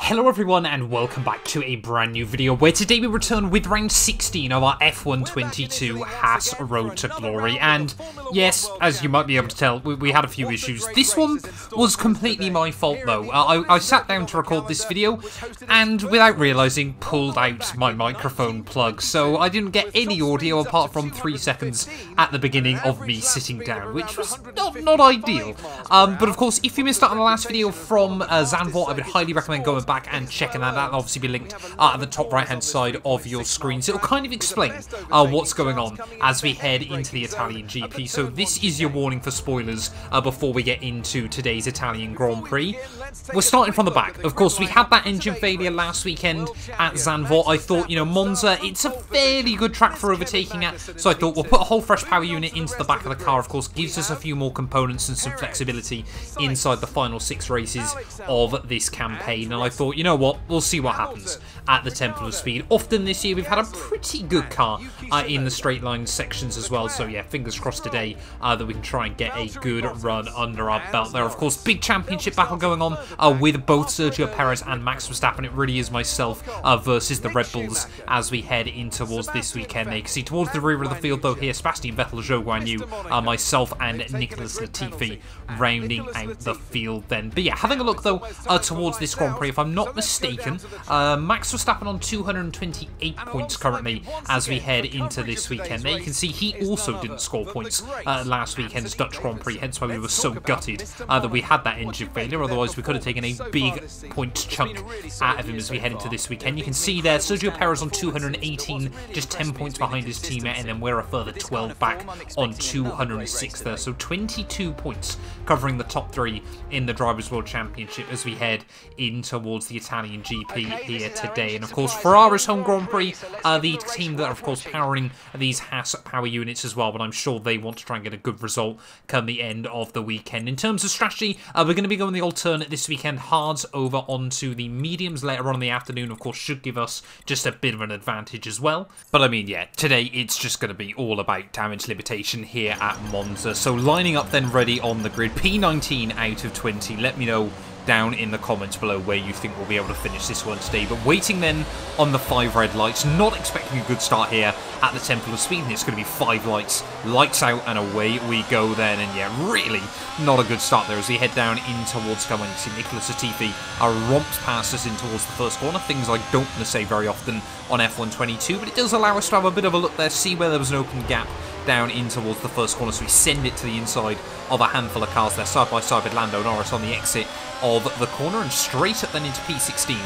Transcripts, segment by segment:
Hello everyone and welcome back to a brand new video where today we return with round 16 of our F1 22 Haas Road to Glory. And yes, as you might be able to tell, we had a few issues. This one was completely my fault though. I sat down to record this video and without realising pulled out my microphone plug, so I didn't get any audio apart from 3 seconds at the beginning of me sitting down, which was not ideal. But of course, if you missed out on the last video from Zandvoort, I would highly recommend going back and checking that. That'll obviously be linked at the top right hand side of your screen, so it'll kind of explain what's going on as we head into the Italian GP. So this is your warning for spoilers before we get into today's Italian Grand Prix. We're starting from the back. Of course, we had that engine failure last weekend at Zandvoort. I thought, you know, Monza, it's a fairly good track for overtaking at, so I thought we'll put a whole fresh power unit into the back of the car. Of course, gives us a few more components and some flexibility inside the final 6 races of this campaign. And I thought, you know what, we'll see what happens at the Temple of Speed. Often this year we've had a pretty good car in the straight line sections as well, so yeah, fingers crossed today that we can try and get a good run under our belt there. Of course, big championship battle going on with both Sergio Perez and Max Verstappen. It really is myself versus the Red Bulls as we head in towards this weekend. You can see towards the rear of the field though here, Sebastian Vettel, Zhou Guanyu, myself and Nicholas Latifi rounding out the field then. But yeah, having a look though towards this Grand Prix, if I'm not mistaken, Max Verstappen on 228 points currently as we head into this weekend. There you can see he also didn't score points last weekend's Dutch Grand Prix, hence why we were so gutted that we had that engine failure. Otherwise we could have taken a big point chunk out of him as we head into this weekend. You can see there Sergio Perez on 218, just 10 points behind his teammate, and then we're a further 12 back on 206 there, so 22 points covering the top 3 in the Drivers' World Championship as we head in towards the Italian GP here today. And of course, Ferrari's home Grand Prix, the team that are of course powering these Haas power units as well, but I'm sure they want to try and get a good result come the end of the weekend. In terms of strategy, we're going to be going the alternate this weekend, hards over onto the mediums later on in the afternoon. Of course, should give us just a bit of an advantage as well. But I mean, yeah, today it's just going to be all about damage limitation here at Monza. So lining up then ready on the grid, P19 out of 20. Let me know down in the comments below where you think we'll be able to finish this one today. But waiting then on the 5 red lights, not expecting a good start here at the Temple of Speed, and it's going to be 5 lights, lights out and away we go then. And yeah, really not a good start there as we head down in towards coming. You see Nicholas Latifi romps past us in towards the first corner, things I don't want to say very often on F1 22, but it does allow us to have a bit of a look there, see where there was an open gap down in towards the first corner, so we send it to the inside of a handful of cars there, side by side with Lando Norris on the exit of the corner, and straight up then into P16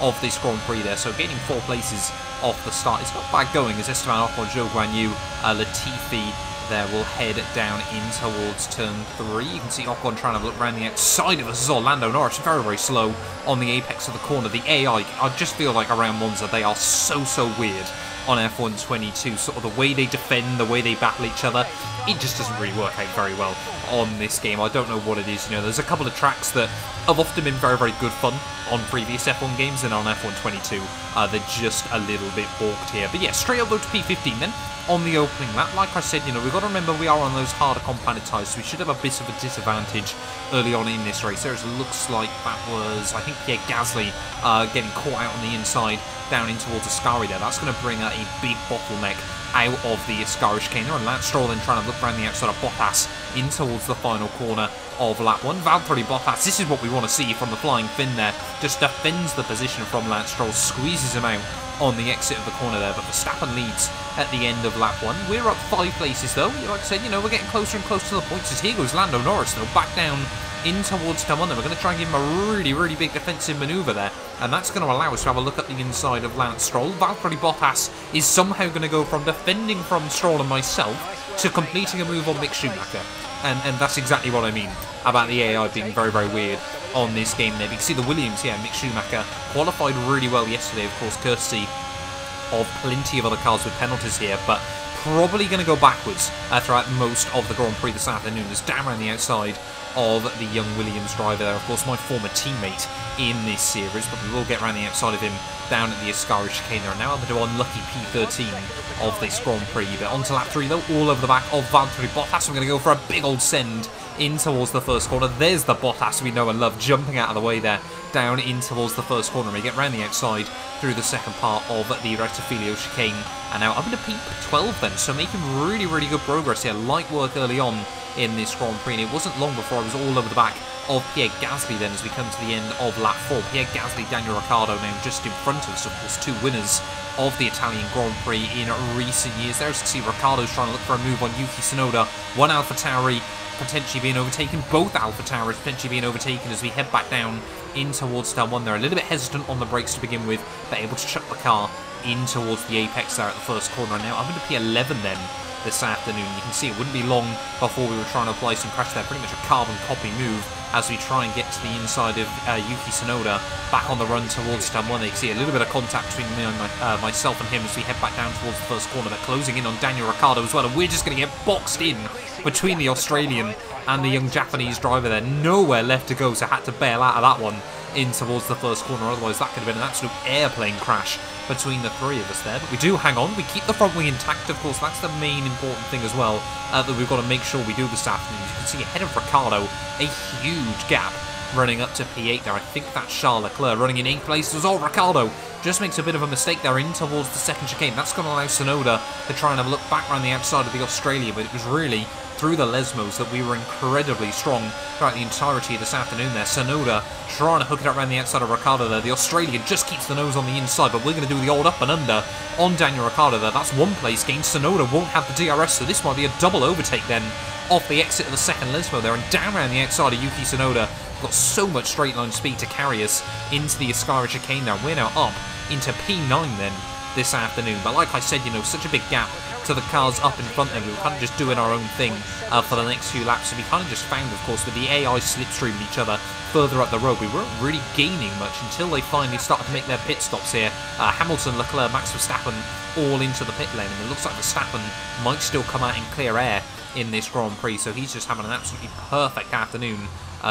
of this Grand Prix there, so gaining 4 places off the start. It's not bad going as Esteban Ocon, Zhou Guanyu, Latifi there will head down in towards turn 3. You can see Ocon trying to look around the outside of us as well. Lando Norris very slow on the apex of the corner. The AI, I just feel like around Monza they are so weird on F1 22, sort of the way they defend, the way they battle each other, it just doesn't really work out very well on this game. I don't know what it is, you know, there's a couple of tracks that have often been very good fun on previous F1 games, and on F1 22 they're just a little bit balked here. But yeah, straight up to P15 then on the opening lap. Like I said, you know, we've got to remember we are on those harder compounded tyres, so we should have a bit of a disadvantage early on in this race. There it looks like that was, I think, Pierre Gasly getting caught out on the inside down in towards Ascari there. That's going to bring a big bottleneck out of the Ascari chicane there, and Lance Stroll then trying to look around the outside of Bottas in towards the final corner of lap 1. Valtteri Bottas, this is what we want to see from the flying fin there, just defends the position from Lance Stroll, squeezes him out on the exit of the corner there, but Verstappen leads at the end of lap 1. We're up 5 places though. Like I said, you know, we're getting closer and closer to the points as here goes Lando Norris though, back down in towards come on there. We're going to try and give him a really big defensive manoeuvre there, and that's going to allow us to have a look at the inside of Lance Stroll. Valtteri Bottas is somehow going to go from defending from Stroll and myself to completing a move on Mick Schumacher, and that's exactly what I mean about the AI being very weird on this game there. You can see the Williams here, Mick Schumacher qualified really well yesterday, of course courtesy of plenty of other cars with penalties here, but probably going to go backwards throughout most of the Grand Prix this afternoon. There's down around the outside of the young Williams driver there, of course my former teammate in this series, but we will get around the outside of him down at the Ascari chicane there. Now to unlucky P13 of this Grand Prix. But onto lap 3 though, all over the back of Valtteri Bottas. We're going to go for a big old send in towards the first corner. There's the Bottas we know and love, jumping out of the way there, down in towards the first corner. We get round the outside through the second part of the Rettifilio chicane, and now up into P12 then, so making really, really good progress here. Light work early on in this Grand Prix, and it wasn't long before I was all over the back of Pierre Gasly then as we come to the end of lap 4. Pierre Gasly, Daniel Ricciardo now just in front of us, of course, two winners of the Italian Grand Prix in recent years. There, as you can see, Ricciardo's trying to look for a move on Yuki Tsunoda. One AlphaTauri potentially being overtaken, both AlphaTauris potentially being overtaken as we head back down in towards turn 1. They're a little bit hesitant on the brakes to begin with, but able to chuck the car in towards the apex there at the first corner. Now up into P11 then this afternoon. You can see it wouldn't be long before we were trying to apply some crash there. Pretty much a carbon copy move as we try and get to the inside of Yuki Tsunoda, back on the run towards turn 1. They can see a little bit of contact between me and myself and him as we head back down towards the first corner. They're closing in on Daniel Ricciardo as well, and we're just going to get boxed in between the Australian and the young Japanese driver there. Nowhere left to go, so had to bail out of that one in towards the first corner. Otherwise that could have been an absolute airplane crash between the three of us there. But we do hang on, we keep the front wing intact, of course. That's the main important thing as well, that we've got to make sure we do this afternoon. As you can see ahead of Ricciardo, a huge gap running up to P8 there. I think that's Charles Leclerc running in 8th place as well. Ricciardo just makes a bit of a mistake there in towards the second chicane. That's going to allow Tsunoda to try and have a look back around the outside of the Australia, but it was really through the Lesmos that we were incredibly strong throughout the entirety of this afternoon there. Tsunoda trying to hook it up around the outside of Ricciardo there. The Australian just keeps the nose on the inside, but we're going to do the old up and under on Daniel Ricciardo there. That's one place gain. Tsunoda won't have the DRS, so this might be a double overtake then off the exit of the second Lesmo there, and down around the outside of Yuki Tsunoda. Got so much straight line speed to carry us into the Ascari chicane now. We're now up into P9 then this afternoon, but like I said, you know, such a big gap to the cars up in front there. We were kind of just doing our own thing for the next few laps, so we kind of just found, of course, with the AI slipstreaming each other further up the road, we weren't really gaining much until they finally started to make their pit stops here. Hamilton, Leclerc, Max Verstappen all into the pit lane, and it looks like Verstappen might still come out in clear air in this Grand Prix, so he's just having an absolutely perfect afternoon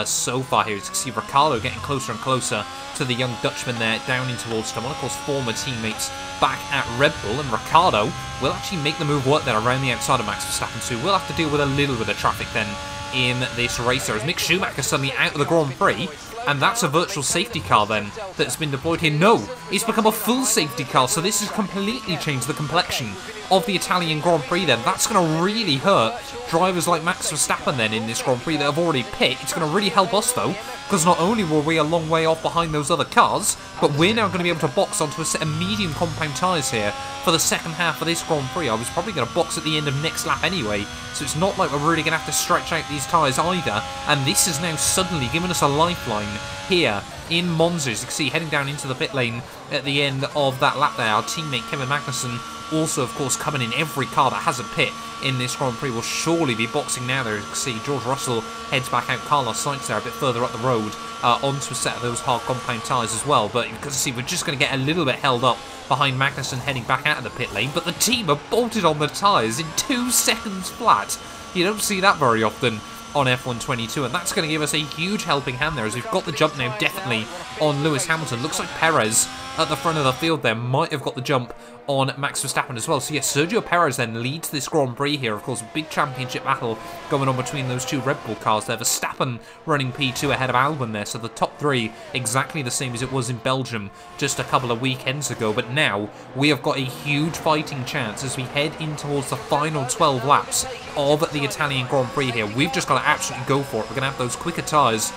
so far here. As you can see, Ricciardo getting closer and closer to the young Dutchman there, down in towards them. One, of course, former teammates back at Red Bull, and Ricciardo will actually make the move work there around the outside of Max Verstappen, so we'll have to deal with a little bit of traffic then in this race there, as Mick Schumacher suddenly out of the Grand Prix. And that's a virtual safety car then that's been deployed here. No, it's become a full safety car, so this has completely changed the complexion of the Italian Grand Prix then. That's going to really hurt drivers like Max Verstappen then in this Grand Prix that have already pit. It's going to really help us though, because not only were we a long way off behind those other cars, but we're now going to be able to box onto a set of medium compound tyres here for the second half of this Grand Prix. I was probably going to box at the end of next lap anyway, so it's not like we're really going to have to stretch out these tyres either, and this has now suddenly given us a lifeline here in Monza. As you can see, heading down into the pit lane at the end of that lap there, our teammate Kevin Magnussen also, of course, coming in. Every car that has a pit in this Grand Prix will surely be boxing now there. As you can see, George Russell heads back out. Carlos Sainz there a bit further up the road onto a set of those hard compound tyres as well. But you can see we're just going to get a little bit held up behind Magnussen heading back out of the pit lane. But the team are bolted on the tyres in 2 seconds flat. You don't see that very often on F122, and that's going to give us a huge helping hand there, as we've got the jump now definitely on Lewis Hamilton. Looks like Perez at the front of the field there might have got the jump on Max Verstappen as well. So yes, Sergio Perez then leads this Grand Prix here. Of course, big championship battle going on between those two Red Bull cars there. Verstappen running P2 ahead of Albon there, so the top three exactly the same as it was in Belgium just a couple of weekends ago. But now we have got a huge fighting chance as we head in towards the final 12 laps of the Italian Grand Prix here. We've just got to absolutely go for it. We're going to have those quicker tyres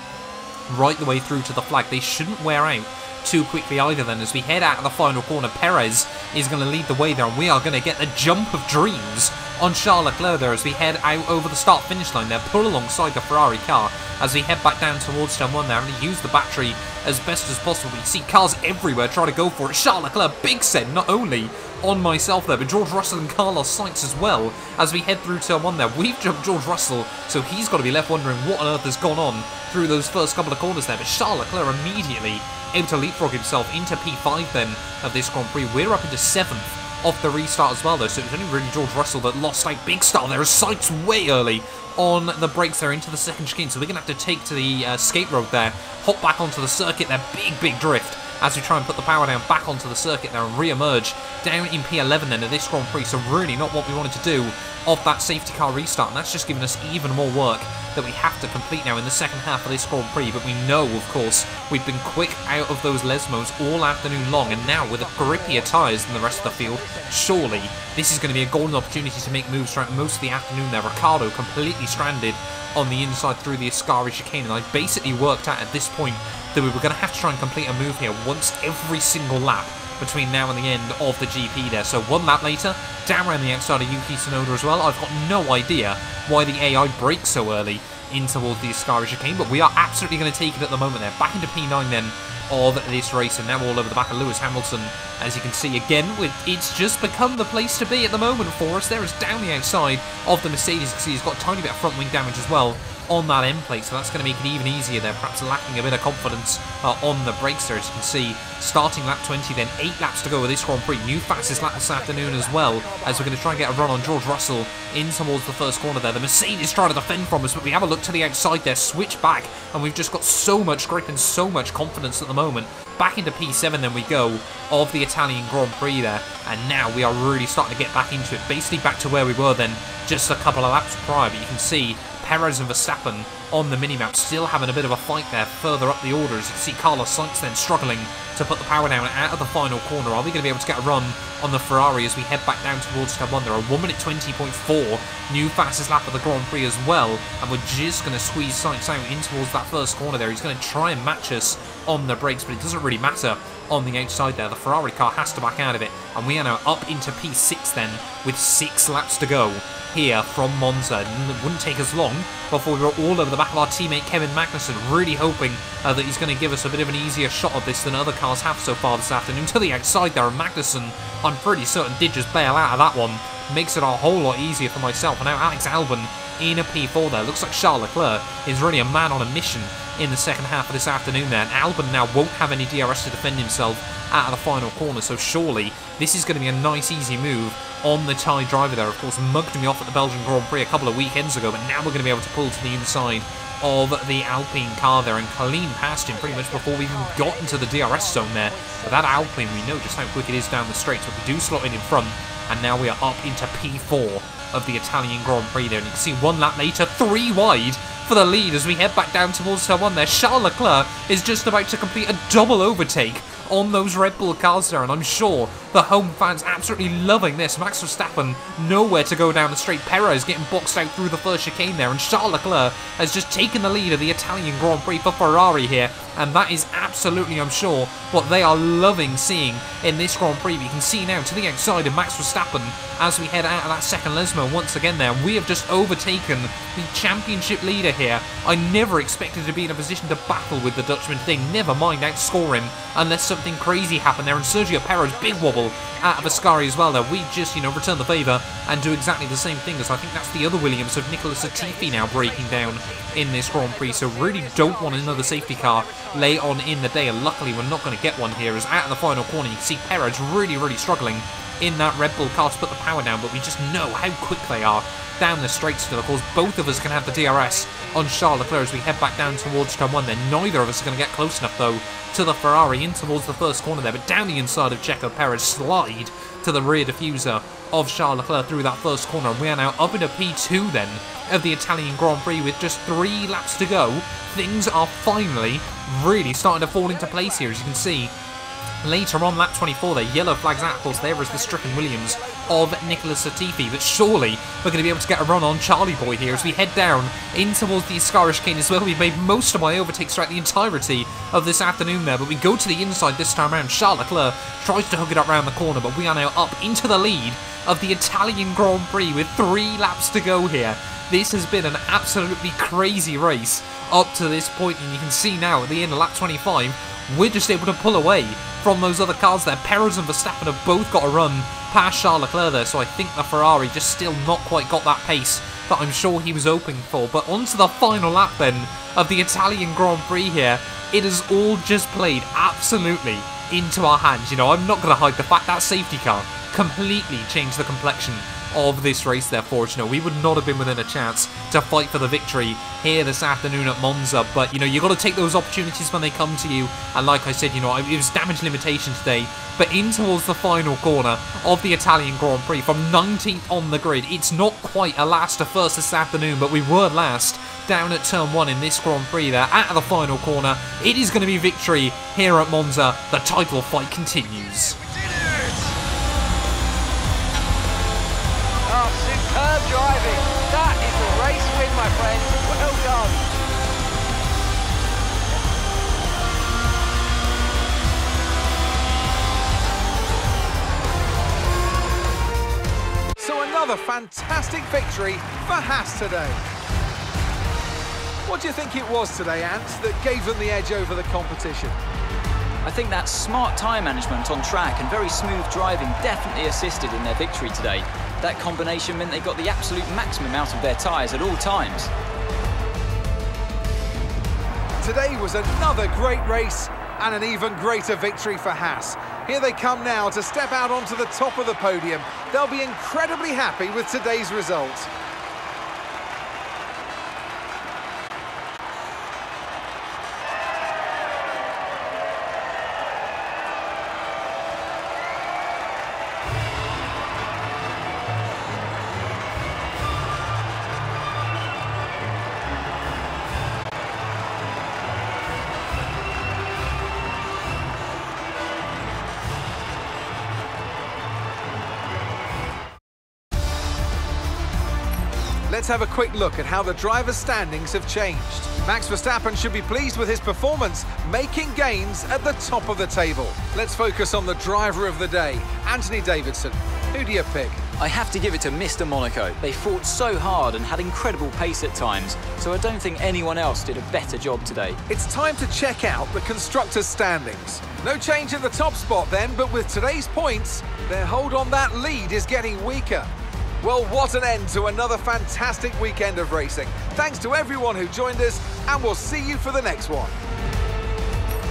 right the way through to the flag. They shouldn't wear out too quickly either then. As we head out of the final corner, Perez is going to lead the way there, and we are going to get the jump of dreams on Charles Leclerc there as we head out over the start finish line there, pull alongside the Ferrari car as we head back down towards turn 1 there, and use the battery as best as possible. You see cars everywhere trying to go for it. Charles Leclerc, big send not only on myself there, but George Russell and Carlos Sainz as well as we head through turn 1 there. We've jumped George Russell, so he's got to be left wondering what on earth has gone on through those first couple of corners there, but Charles Leclerc immediately able to leapfrog himself into P5 then of this Grand Prix. We're up into 7th off the restart as well though, so it was only really George Russell that lost out big style there as Sainz way early on the brakes there into the second chicane, so we're going to have to take to the skate road there, hop back onto the circuit there, big drift as we try and put the power down back onto the circuit there and re-emerge down in P11 then of this Grand Prix. So really not what we wanted to do off that safety car restart, and that's just given us even more work that we have to complete now in the second half of this Grand Prix, but we know, of course, we've been quick out of those Lesmos all afternoon long, and now with grippier tyres than the rest of the field, surely this is going to be a golden opportunity to make moves throughout most of the afternoon there. Ricciardo completely stranded on the inside through the Ascari chicane, and I basically worked out at this point that we were going to have to try and complete a move here once every single lap between now and the end of the GP there. So one lap later, down around the outside of Yuki Tsunoda as well. I've got no idea why the AI brakes so early in towards the Ascari chicane, but we are absolutely going to take it at the moment there. Back into P9 then of this race, and now all over the back of Lewis Hamilton. As you can see again, it's just become the place to be at the moment for us. There is down the outside of the Mercedes. You can see he's got a tiny bit of front wing damage as well on that end plate, so that's going to make it even easier there, perhaps lacking a bit of confidence on the brakes there. As you can see, starting lap 20 then, 8 laps to go with this Grand Prix, new fastest lap this afternoon as well, as we're going to try and get a run on George Russell in towards the first corner there. The Mercedes trying to defend from us, but we have a look to the outside there, switch back, and we've just got so much grip and so much confidence at the moment. Back into P7 then we go of the Italian Grand Prix there, and now we are really starting to get back into it, basically back to where we were then just a couple of laps prior. But you can see Perez and Verstappen on the minimap still having a bit of a fight there further up the order. As you can see Carlos Sainz then struggling to put the power down out of the final corner. Are we going to be able to get a run on the Ferrari as we head back down towards Turn 1? There are 1 minute 20.4, new fastest lap of the Grand Prix as well, and we're just going to squeeze Sainz out in towards that first corner there. He's going to try and match us on the brakes, but it doesn't really matter on the outside there. The Ferrari car has to back out of it, and we are now up into P6 then with 6 laps to go here from Monza. It wouldn't take us long before we were all over the back of our teammate Kevin Magnussen, really hoping that he's going to give us a bit of an easier shot of this than other cars have so far this afternoon. To the outside there, and Magnussen, I'm pretty certain, did just bail out of that one. Makes it a whole lot easier for myself. And now Alex Albon in a P4 there. Looks like Charles Leclerc is really a man on a mission in the second half of this afternoon there. And Albon now won't have any DRS to defend himself out of the final corner, so surely this is going to be a nice easy move on the Thai driver there. Of course, mugged me off at the Belgian Grand Prix a couple of weekends ago, but now we're going to be able to pull to the inside of the Alpine car there and clean past him pretty much before we even got into the DRS zone there. But that Alpine, we know just how quick it is down the straight, so we do slot in front, and now we are up into P4 of the Italian Grand Prix there. And you can see 1 lap later, 3 wide for the lead as we head back down towards Turn 1 there. Charles Leclerc is just about to complete a double overtake on those Red Bull cars there, and I'm sure the home fans absolutely loving this. Max Verstappen nowhere to go down the straight. Perez getting boxed out through the first chicane there, and Charles Leclerc has just taken the lead of the Italian Grand Prix for Ferrari here, and that is absolutely, I'm sure, what they are loving seeing in this Grand Prix. You can see now to the outside of Max Verstappen as we head out of that second Lesmo once again there. We have just overtaken the championship leader here. I never expected to be in a position to battle with the Dutchman thing, never mind outscore him unless something crazy happened there. And Sergio Perez, big wobble out of Ascari as well there. We just, return the favour and do exactly the same thing, as I think that's the other Williams of Nicholas Latifi now breaking down in this Grand Prix. So really don't want another safety car late on in the day, and luckily we're not going to get one here, as out of the final corner you can see Perez really struggling in that Red Bull car to put the power down, but we just know how quick they are down the straight still. Of course, both of us can have the DRS on Charles Leclerc as we head back down towards Turn 1 then. Neither of us are going to get close enough, though, to the Ferrari in towards the first corner there, but down the inside of Checo. Perez slide to the rear diffuser of Charles Leclerc through that first corner, and we are now up into P2 then of the Italian Grand Prix with just 3 laps to go. Things are finally really starting to fall into place here, as you can see. Later on, lap 24 there, yellow flags out, of course, there is the stricken Williams of Nicholas Latifi, but surely we're going to be able to get a run on Charlie Boy here as we head down in towards the Ascari chicane as well. We've made most of my overtakes throughout the entirety of this afternoon there, but we go to the inside this time around. Charles Leclerc tries to hook it up round the corner, but we are now up into the lead of the Italian Grand Prix with 3 laps to go here. This has been an absolutely crazy race up to this point, and you can see now at the end of lap 25, we're just able to pull away from those other cars there. Perez and Verstappen have both got a run past Charles Leclerc there, so I think the Ferrari just still not quite got that pace that I'm sure he was hoping for. But onto the final lap then of the Italian Grand Prix here. It has all just played absolutely into our hands. I'm not going to hide the fact that safety car completely changed the complexion of this race there for us. You know, we would not have been within a chance to fight for the victory here this afternoon at Monza, but, you know, you got to take those opportunities when they come to you, and like I said, you know, it was damage limitation today, but in towards the final corner of the Italian Grand Prix, from 19th on the grid, it's not quite a last to first this afternoon, but we were last down at turn 1 in this Grand Prix there, at the final corner. It is going to be victory here at Monza. The title fight continues. Oh, superb driving. That is a race win, my friends. Well done. So another fantastic victory for Haas today. What do you think it was today, Ant, that gave them the edge over the competition? I think that smart tyre management on track and very smooth driving definitely assisted in their victory today. That combination meant they got the absolute maximum out of their tyres at all times. Today was another great race and an even greater victory for Haas. Here they come now to step out onto the top of the podium. They'll be incredibly happy with today's result. Let's have a quick look at how the drivers' standings have changed. Max Verstappen should be pleased with his performance, making gains at the top of the table. Let's focus on the driver of the day, Anthony Davidson. Who do you pick? I have to give it to Mr. Monaco. They fought so hard and had incredible pace at times, so I don't think anyone else did a better job today. It's time to check out the constructors' standings. No change in the top spot then, but with today's points, their hold on that lead is getting weaker. Well, what an end to another fantastic weekend of racing. Thanks to everyone who joined us, and we'll see you for the next one.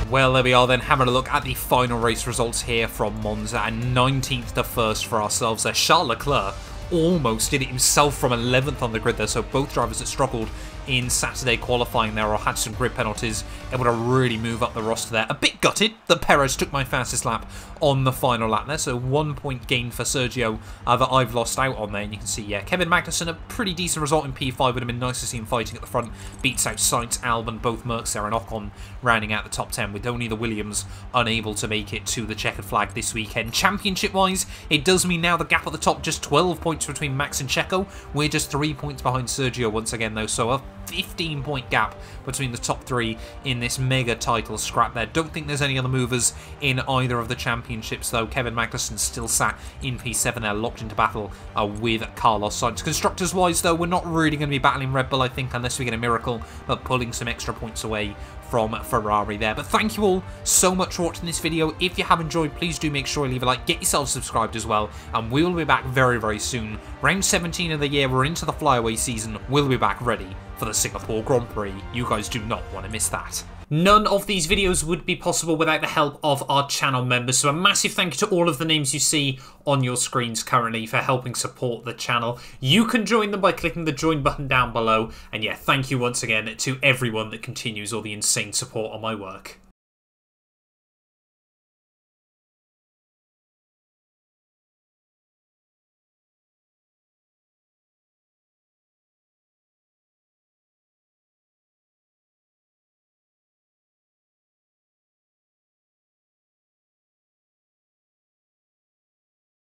Well, there we are then, having a look at the final race results here from Monza, and 19th to 1st for ourselves there. Charles Leclerc almost did it himself from 11th on the grid there, so both drivers that struggled in Saturday qualifying there or had some grid penalties, able to really move up the roster there. A bit gutted that Perez took my fastest lap on the final lap there, so 1 point gain for Sergio that I've lost out on there. And you can see, yeah, Kevin Magnussen, a pretty decent result in P5. Would have been nice to see him fighting at the front. Beats out Sainz, Albon, both Mercs there, and Ocon rounding out the top 10, with only the Williams unable to make it to the checkered flag this weekend. Championship-wise, it does mean now the gap at the top, just 12 points between Max and Checo. We're just 3 points behind Sergio once again, though, so a 15-point gap between the top 3 in this mega title scrap there. Don't think there's any other movers in either of the championships, though. Kevin Magnussen still sat in P7 there, locked into battle with Carlos Sainz. Constructors-wise, though, we're not really going to be battling Red Bull, I think, unless we get a miracle, but pulling some extra points away from Ferrari there. But thank you all so much for watching this video. If you have enjoyed, please do make sure you leave a like, get yourself subscribed as well, and we will be back very, very soon. Round 17 of the year, we're into the flyaway season. We'll be back ready for the Singapore Grand Prix. You guys do not want to miss that. None of these videos would be possible without the help of our channel members, so a massive thank you to all of the names you see on your screens currently for helping support the channel. You can join them by clicking the join button down below, and yeah, thank you once again to everyone that continues all the insane support on my work.